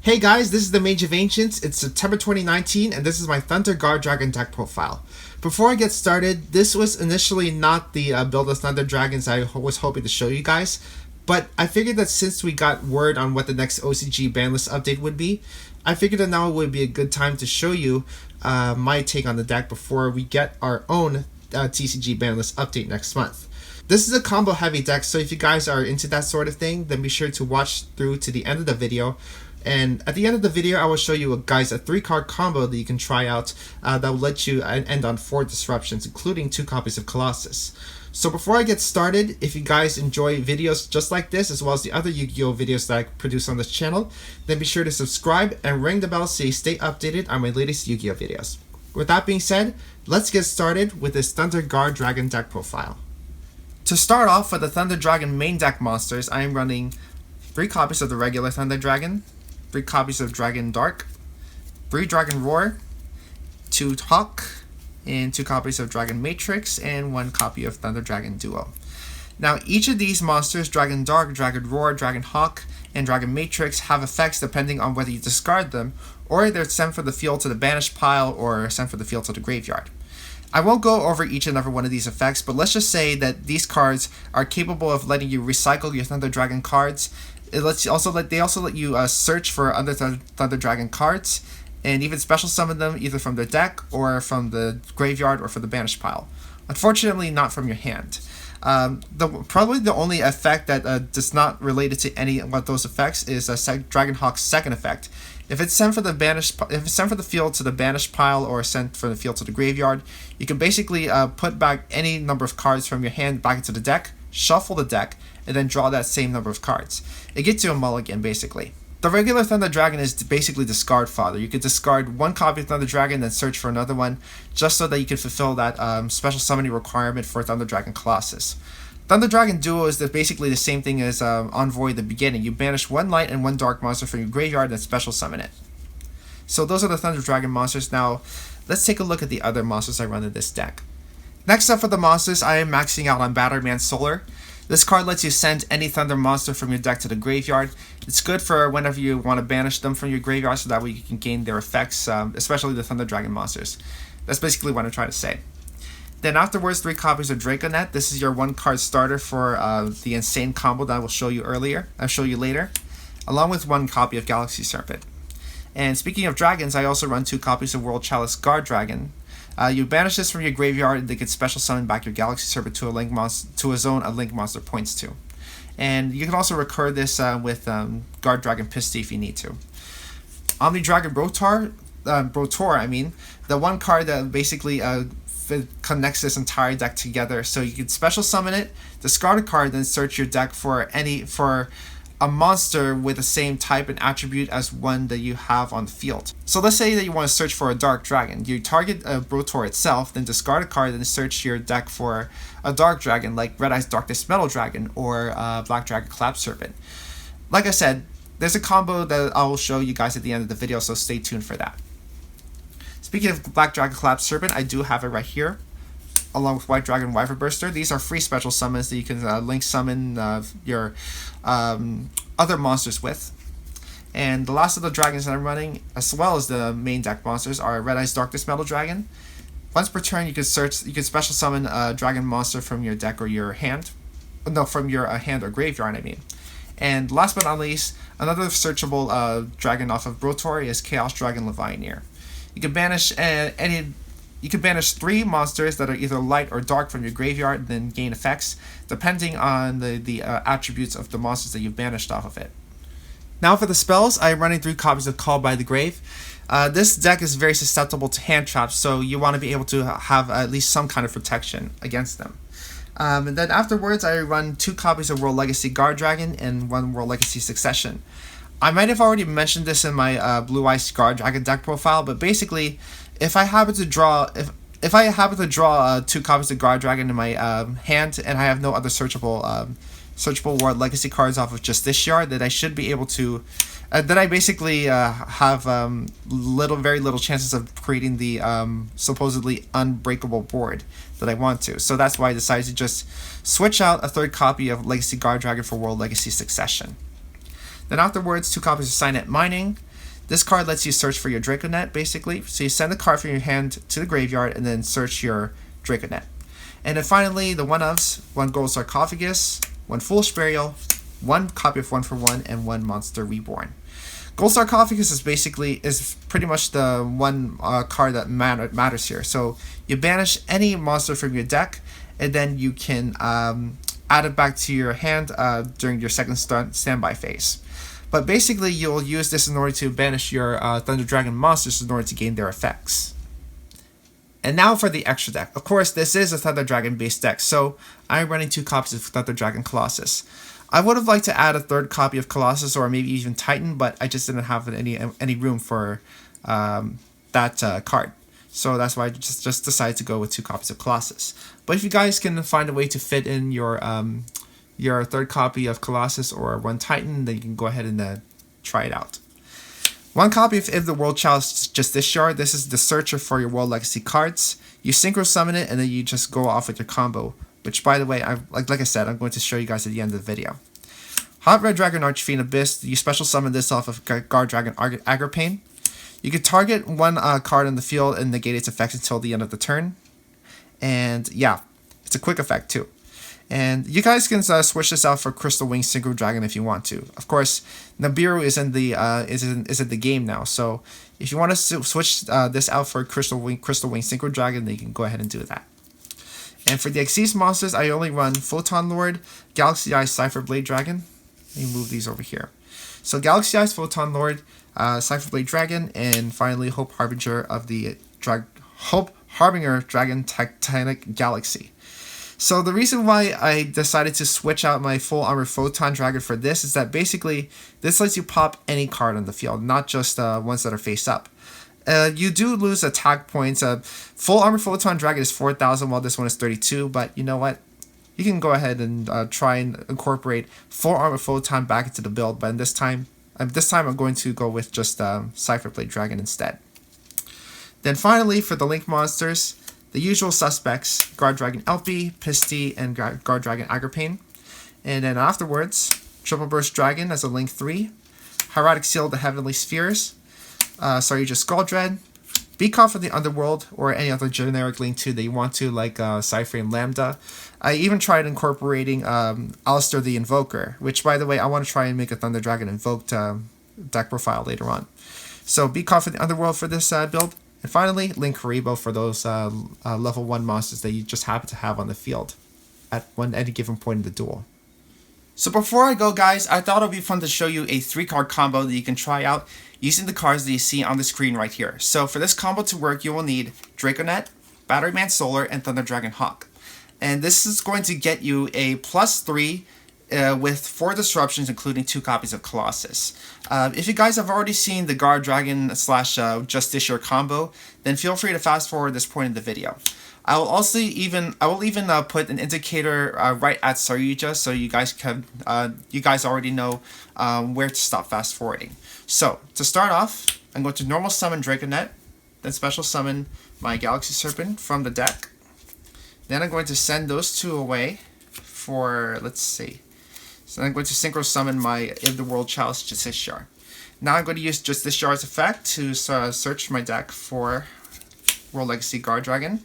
Hey guys, this is the Mage of Ancients. It's September 2019, and this is my Thunder Guardragon deck profile. Before I get started, this was initially not the build of Thunder Dragons I was hoping to show you guys, but I figured that since we got word on what the next OCG banlist update would be, I figured that now would be a good time to show you my take on the deck before we get our own TCG banlist update next month. This is a combo heavy deck, so if you guys are into that sort of thing, then be sure to watch through to the end of the video. And at the end of the video, I will show you guys a 3-card combo that you can try out that will let you end on 4 disruptions, including 2 copies of Colossus. So before I get started, if you guys enjoy videos just like this, as well as the other Yu-Gi-Oh videos that I produce on this channel, then be sure to subscribe and ring the bell so you stay updated on my latest Yu-Gi-Oh videos. With that being said, let's get started with this Thunder Guardragon deck profile. To start off with the Thunder Dragon main deck monsters, I am running 3 copies of the regular Thunder Dragon, 3 copies of Dragon Dark, 3 Dragon Roar, 2 Hawk, and 2 copies of Dragon Matrix, and 1 copy of Thunder Dragon Duo. Now, each of these monsters, Dragon Dark, Dragon Roar, Dragon Hawk, and Dragon Matrix, have effects depending on whether you discard them, or they're sent from the field to the banished pile, or sent from the field to the graveyard. I won't go over each and every one of these effects, but let's just say that these cards are capable of letting you recycle your Thunder Dragon cards. They also let you search for other Thunder Dragon cards, and even special summon them either from their deck or from the graveyard or from the banished pile. Unfortunately, not from your hand. Probably the only effect that does not relate to any of those effects is Dragon Hawk's second effect. If it's sent from the field to the banished pile or sent from the field to the graveyard, you can basically put back any number of cards from your hand back into the deck, shuffle the deck, and then draw that same number of cards. It gets you a mulligan, basically. The regular Thunder Dragon is basically discard fodder. You could discard 1 copy of Thunder Dragon, then search for another one, just so that you can fulfill that special summoning requirement for Thunder Dragon Colossus. Thunder Dragon Duo is basically the same thing as Envoy at the beginning. You banish 1 light and 1 dark monster from your graveyard and special summon it. So those are the Thunder Dragon monsters. Now, let's take a look at the other monsters I run in this deck. Next up for the monsters, I am maxing out on Battered Man Solar. This card lets you send any Thunder monster from your deck to the graveyard. It's good for whenever you want to banish them from your graveyard, so that way you can gain their effects, especially the Thunder Dragon monsters. That's basically what I'm trying to say. Then afterwards, 3 copies of Draconet. This is your 1-card starter for the insane combo that I will show you later, along with 1 copy of Galaxy Serpent. And speaking of dragons, I also run 2 copies of World Chalice Guardragon. You banish this from your graveyard, and they can special summon back your Galaxy Serpent to a zone a link monster points to. And you can also recur this with Guardragon Pisty if you need to. Omni Dragon Brotor, the 1 card that basically connects this entire deck together. So you can special summon it, discard a card, then search your deck for a monster with the same type and attribute as one that you have on the field. So let's say that you want to search for a Dark Dragon. You target a Brotor itself, then discard a card, then search your deck for a Dark Dragon like Red Eye's Darkness Metal Dragon or Black Dragon Collapse Serpent. Like I said, there's a combo that I will show you guys at the end of the video, so stay tuned for that. Speaking of Black Dragon Collapse Serpent, I do have it right here, along with White Dragon Wyvern Burster. These are free special summons that you can link summon your other monsters with. And the last of the dragons that I'm running, as well as the main deck monsters, are Red Eye's Darkness Metal Dragon. Once per turn, you can special summon a dragon monster from your deck or your hand. No, from your hand or graveyard, I mean. And last but not least, another searchable dragon off of Brotor is Chaos Dragon Levianeer. You can banish You can banish 3 monsters that are either light or dark from your graveyard and then gain effects, depending on the attributes of the monsters that you've banished off of it. Now for the spells, I am running 3 copies of Call by the Grave. This deck is very susceptible to hand traps, so you want to be able to have at least some kind of protection against them. And then afterwards, I run 2 copies of World Legacy Guardragon and 1 World Legacy Succession. I might have already mentioned this in my Blue Eyes Guardragon deck profile, but basically, if I happen to draw 2 copies of Guardragon in my hand, and I have no other searchable World Legacy cards off of just this yard, that I should be able to, that I basically have very little chances of creating the supposedly unbreakable board that I want to. So that's why I decided to just switch out a 3rd copy of Legacy Guardragon for World Legacy Succession. Then afterwards, 2 copies of Signet Mining, This card lets you search for your Draconet, basically. So you send a card from your hand to the graveyard and then search your Draconet. And then finally, the one-ofs, 1 Gold Sarcophagus, 1 Foolish Burial, 1 copy of 1/1, and 1 Monster Reborn. Gold Sarcophagus is pretty much the one card that matters here. So you banish any monster from your deck, and then you can add it back to your hand during your second standby phase. But basically, you'll use this in order to banish your Thunder Dragon monsters in order to gain their effects. And now for the extra deck. Of course, this is a Thunder Dragon based deck, so I'm running 2 copies of Thunder Dragon Colossus. I would have liked to add a 3rd copy of Colossus or maybe even Titan, but I just didn't have any room for that card. So that's why I just decided to go with 2 copies of Colossus. But if you guys can find a way to fit in your 3rd copy of Colossus or 1 Titan, then you can go ahead and try it out. 1 copy of If the World Chalice Justiciar. This is the searcher for your World Legacy cards. You synchro summon it and then you just go off with your combo. Which, by the way, like I said, I'm going to show you guys at the end of the video. Hot Red Dragon Archfiend Abyss. You special summon this off of Guardragon Agripane. You can target 1 card on the field and negate its effects until the end of the turn. And yeah, it's a quick effect too. And you guys can switch this out for Crystal Wing Synchro Dragon if you want to. Of course, Nibiru is in the game now, so if you want to switch this out for Crystal Wing Synchro Dragon, then you can go ahead and do that. And for the Xyz monsters, I only run Photon Lord, Galaxy Eyes Cypher Blade Dragon. Let me move these over here. So Galaxy Eyes, Photon Lord, Cypher Blade Dragon, and finally Hope Harbinger Dragon Titanic Galaxy. So the reason why I decided to switch out my full armor Photon Dragon for this is that basically this lets you pop any card on the field, not just ones that are face up. You do lose attack points. Full armor Photon Dragon is 4,000 while this one is 32, but you know what? You can go ahead and try and incorporate full armor Photon back into the build, but this time I'm going to go with just Cypher Blade Dragon instead. Then finally, for the Link monsters, the usual suspects, Guardragon LP, Pisty, and Guardragon Agripane. And then afterwards, Triple Burst Dragon as a Link 3, Hieratic Seal of the Heavenly Spheres, Saryuja Skuldread, Beacon from the Underworld, or any other generic Link 2 that you want to, like Cyframe Lambda. I even tried incorporating Alistair the Invoker, which, by the way, I want to try and make a Thunder Dragon Invoked deck profile later on. So Beacon from the Underworld for this build. And finally, Link Haribo for those level 1 monsters that you just happen to have on the field at any given point in the duel. So before I go, guys, I thought it would be fun to show you a 3-card combo that you can try out using the cards that you see on the screen right here. So for this combo to work, you will need Draconet, Batteryman Solar, and Thunder Dragon Hawk. And this is going to get you a +3 with 4 disruptions, including 2 copies of Colossus. If you guys have already seen the Guardragon / Justiciar combo, then feel free to fast forward this point in the video. I will even put an indicator right at Saryuja, so you guys already know where to stop fast forwarding. So to start off, I'm going to normal summon Draconet, then special summon my Galaxy Serpent from the deck. Then I'm going to send those 2 away for, let's see. So I'm going to synchro summon my If the World Chalice Justiciar. Now I'm going to use Justiciar's effect to search my deck for World Legacy Guardragon.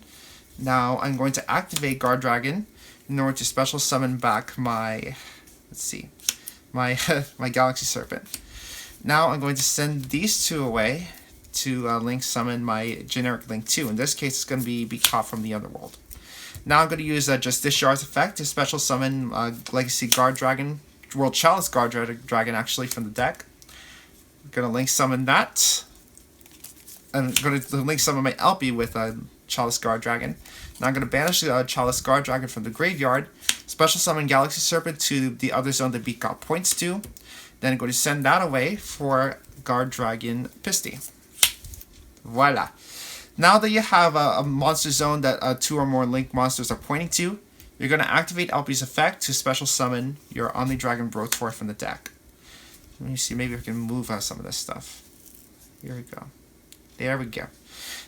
Now I'm going to activate Guardragon in order to special summon back my, my Galaxy Serpent. Now I'm going to send these 2 away to Link summon my generic Link 2. In this case, it's going to be caught from the Underworld. Now I'm going to use Justiciar's effect to special summon Legacy Guardragon, World Chalice Guardragon actually from the deck. I'm going to Link summon that. I'm going to Link summon my LP with Chalice Guardragon. Now I'm going to banish the Chalice Guardragon from the graveyard, special summon Galaxy Serpent to the other zone that Beat got points to. Then I'm going to send that away for Guardragon Pisty. Voila. Now that you have a monster zone that 2 or more Link monsters are pointing to, you're going to activate LP's effect to special summon your Omni Dragon Brotor from the deck. Let me see, maybe I can move some of this stuff. Here we go. There we go.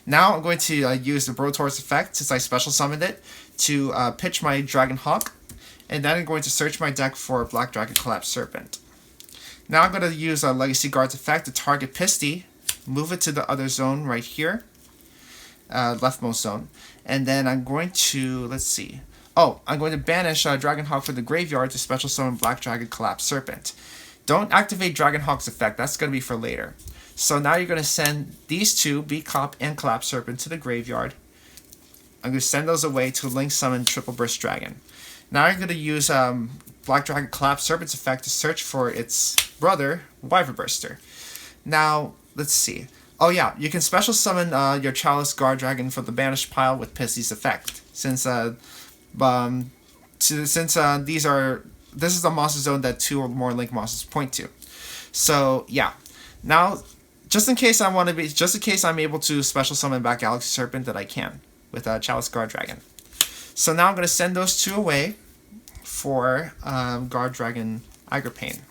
Now I'm going to use the Brotor's effect, since I special summoned it, to pitch my Dragon Hawk, and then I'm going to search my deck for Black Dragon Collapse Serpent. Now I'm going to use a Legacy Guards effect to target Pisty, move it to the other zone right here, leftmost zone, and then I'm going to, let's see, I'm going to banish Dragonhawk from the graveyard to special summon Black Dragon Collapse Serpent. Don't activate Dragonhawk's effect, that's going to be for later. So now you're going to send these two, Beacop and Collapse Serpent, to the graveyard. I'm going to send those away to Link Summon Triple Burst Dragon. Now I'm going to use Black Dragon Collapse Serpent's effect to search for its brother, Wyvern Burster. Now, let's see. Oh yeah, you can special summon your Chalice Guardragon from the banished pile with Pisty's effect. Since this is a monster zone that 2 or more Link monsters point to. So yeah. Now, just in case I'm able to special summon back Galaxy Serpent, that I can with Chalice Guardragon. So now I'm going to send those 2 away for Guardragon Agripane.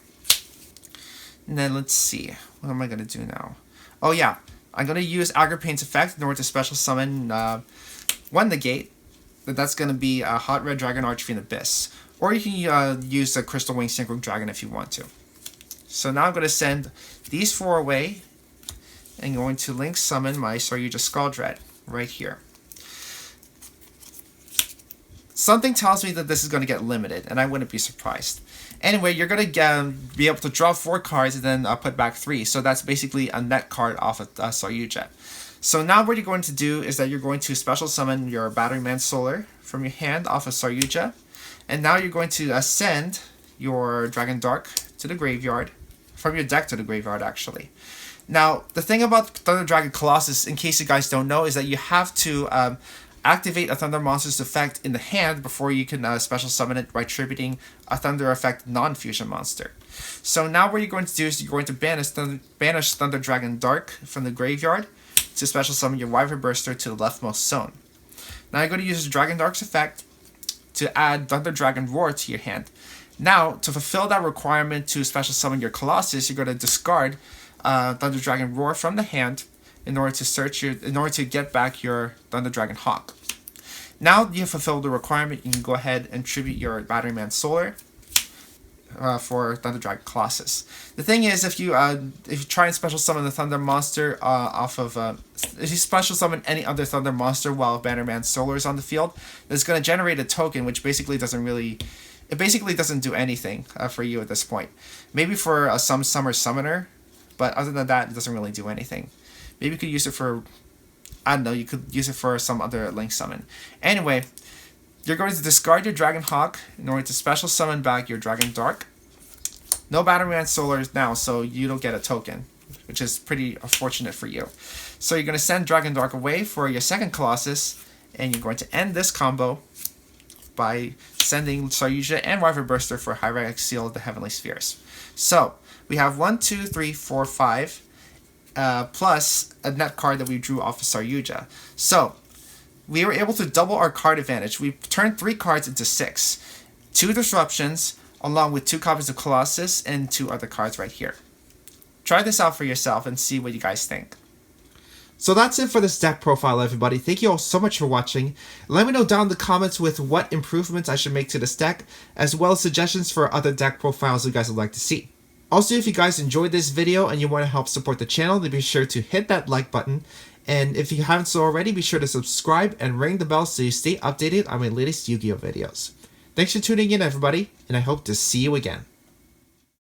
And then let's see, what am I going to do now? Oh yeah, I'm going to use Agripane's effect in order to special summon one negate. That's going to be a Hot Red Dragon Archfiend Abyss. Or you can use the Crystal Wing Synchro Dragon if you want to. So now I'm going to send these 4 away. And going to Link Summon my Saryuja Skuldread right here. Something tells me that this is going to get limited, and I wouldn't be surprised. Anyway, you're going to be able to draw 4 cards and then put back 3. So that's basically a net card off of Saryuja. So now what you're going to do is that you're going to special summon your Batteryman Solar from your hand off of Saryuja. And now you're going to send your Dragon Dark to the graveyard. From your deck to the graveyard, actually. Now, the thing about Thunder Dragon Colossus, in case you guys don't know, is that you have to activate a Thunder Monster's effect in the hand before you can special summon it by tributing a Thunder effect non-fusion monster. So now what you're going to do is you're going to banish Thunder Dragon Dark from the graveyard to special summon your Wyvern Burster to the leftmost zone. Now you're going to use Dragon Dark's effect to add Thunder Dragon Roar to your hand. Now, to fulfill that requirement to special summon your Colossus, you're going to discard Thunder Dragon Roar from the hand in order to get back your Thunder Dragon Hawk. Now you have fulfilled the requirement, you can go ahead and tribute your Batteryman Solar for Thunder Dragon Colossus. The thing is, if you try and special summon the Thunder Monster if you special summon any other Thunder Monster while Batteryman Solar is on the field, it's going to generate a token which basically doesn't do anything for you at this point. Maybe for some Summer Summoner, but other than that, it doesn't really do anything. Maybe you could use it for, I don't know, you could use it for some other Link summon. Anyway, you're going to discard your Dragon Hawk in order to special summon back your Dragon Dark. No Batteryman Solar now, so you don't get a token, which is pretty unfortunate for you. So you're going to send Dragon Dark away for your second Colossus, and you're going to end this combo by sending Saryuja and Wyvern Burster for Hierarchic Seal of the Heavenly Spheres. So, we have 1, 2, 3, 4, 5, plus a net card that we drew off of Saryuja. So, we were able to double our card advantage. We turned 3 cards into 6. 2 Disruptions, along with 2 copies of Colossus, and 2 other cards right here. Try this out for yourself and see what you guys think. So that's it for this deck profile, everybody. Thank you all so much for watching. Let me know down in the comments with what improvements I should make to this deck, as well as suggestions for other deck profiles you guys would like to see. Also, if you guys enjoyed this video and you want to help support the channel, then be sure to hit that like button. And if you haven't so already, be sure to subscribe and ring the bell so you stay updated on my latest Yu-Gi-Oh videos. Thanks for tuning in, everybody, and I hope to see you again.